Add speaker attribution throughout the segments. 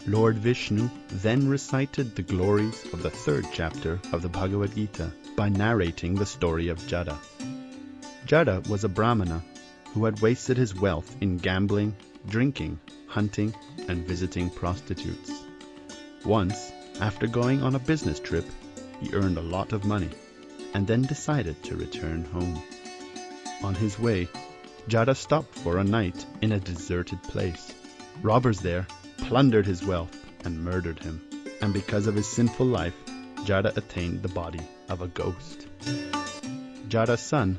Speaker 1: Lord Vishnu then recited the glories of the 3rd chapter of the Bhagavad-gita by narrating the story of Jada. Jada was a Brahmana who had wasted his wealth in gambling, drinking, hunting, and visiting prostitutes. Once, after going on a business trip, he earned a lot of money and then decided to return home. On his way, Jada stopped for a night in a deserted place. Robbers there plundered his wealth and murdered him, and because of his sinful life, Jada attained the body of a ghost. Jada's son,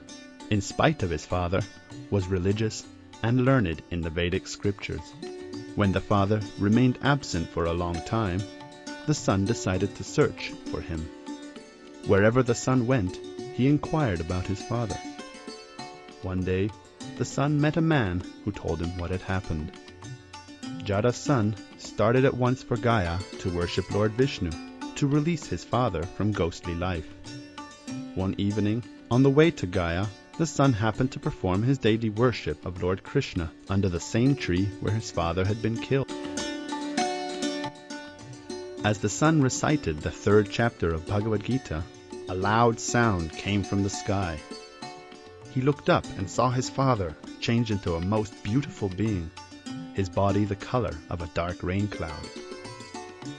Speaker 1: in spite of his father, was religious and learned in the Vedic scriptures. When the father remained absent for a long time, the son decided to search for him. Wherever the son went, he inquired about his father. One day, the son met a man who told him what had happened. Jada's son started at once for Gaya to worship Lord Vishnu, to release his father from ghostly life. One evening, on the way to Gaya, the son happened to perform his daily worship of Lord Krishna under the same tree where his father had been killed. As the son recited the 3rd chapter of Bhagavad-gita, a loud sound came from the sky. He looked up and saw his father change into a most beautiful being, his body the color of a dark rain cloud.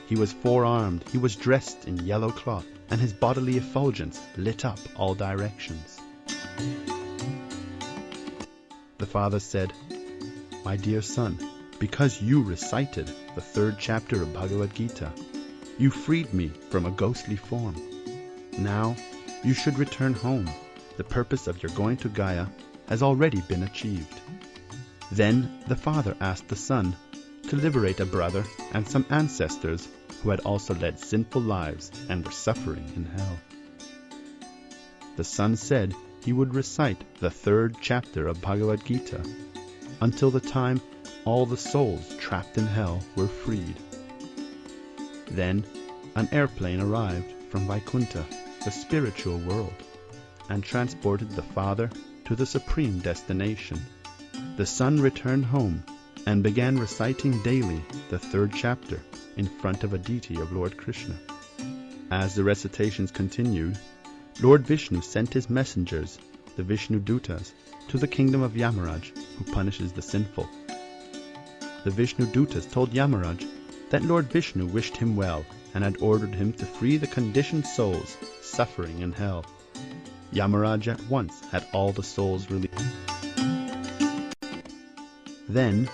Speaker 1: He was 4-armed, he was dressed in yellow cloth, and his bodily effulgence lit up all directions. The father said, "My dear son, because you recited the 3rd chapter of Bhagavad-gita, you freed me from a ghostly form. Now you should return home. The purpose of your going to Gaya has already been achieved." Then the father asked the son to liberate a brother and some ancestors who had also led sinful lives and were suffering in hell. The son said he would recite the 3rd chapter of Bhagavad-gita until the time all the souls trapped in hell were freed. Then an airplane arrived from Vaikuntha, the spiritual world, and transported the father to the supreme destination. The son returned home and began reciting daily the 3rd chapter in front of a deity of Lord Krishna. As the recitations continued, Lord Vishnu sent his messengers, the Vishnu Dutas, to the kingdom of Yamaraj, who punishes the sinful. The Vishnu Dutas told Yamaraj that Lord Vishnu wished him well and had ordered him to free the conditioned souls suffering in hell. Yamaraj at once had all the souls released. Then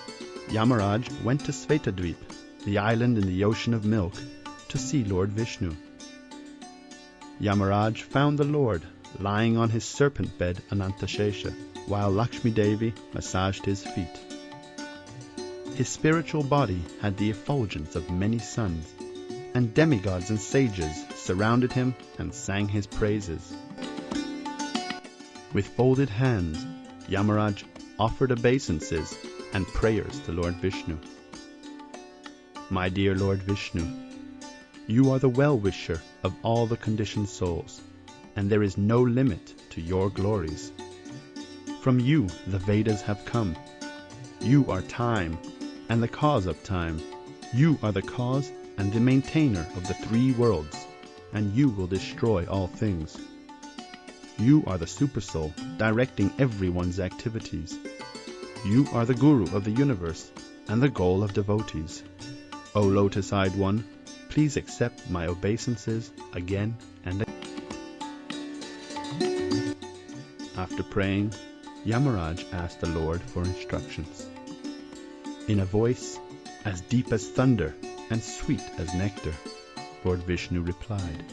Speaker 1: Yamaraj went to Svetadvip, the island in the ocean of milk, to see Lord Vishnu. Yamaraj found the Lord lying on his serpent bed Anantashesha, while Lakshmi Devi massaged his feet. His spiritual body had the effulgence of many suns, and demigods and sages surrounded him and sang his praises. With folded hands, Yamaraj offered obeisances and prayers to Lord Vishnu. "My dear Lord Vishnu, you are the well-wisher of all the conditioned souls, and there is no limit to your glories. From you the Vedas have come. You are time and the cause of time. You are the cause and the maintainer of the 3 worlds, and you will destroy all things. You are the Supersoul, directing everyone's activities. You are the Guru of the universe and the goal of devotees. O Lotus-eyed One, please accept my obeisances again and again." After praying, Yamaraj asked the Lord for instructions. In a voice as deep as thunder and sweet as nectar, Lord Vishnu replied,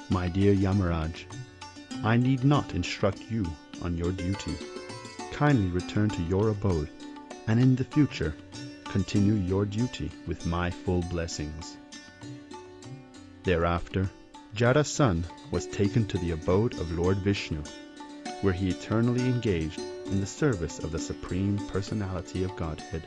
Speaker 1: "My dear Yamaraj, I need not instruct you on your duty. Kindly return to your abode, and in the future, continue your duty with my full blessings." Thereafter, Jada's son was taken to the abode of Lord Vishnu, where he eternally engaged in the service of the Supreme Personality of Godhead.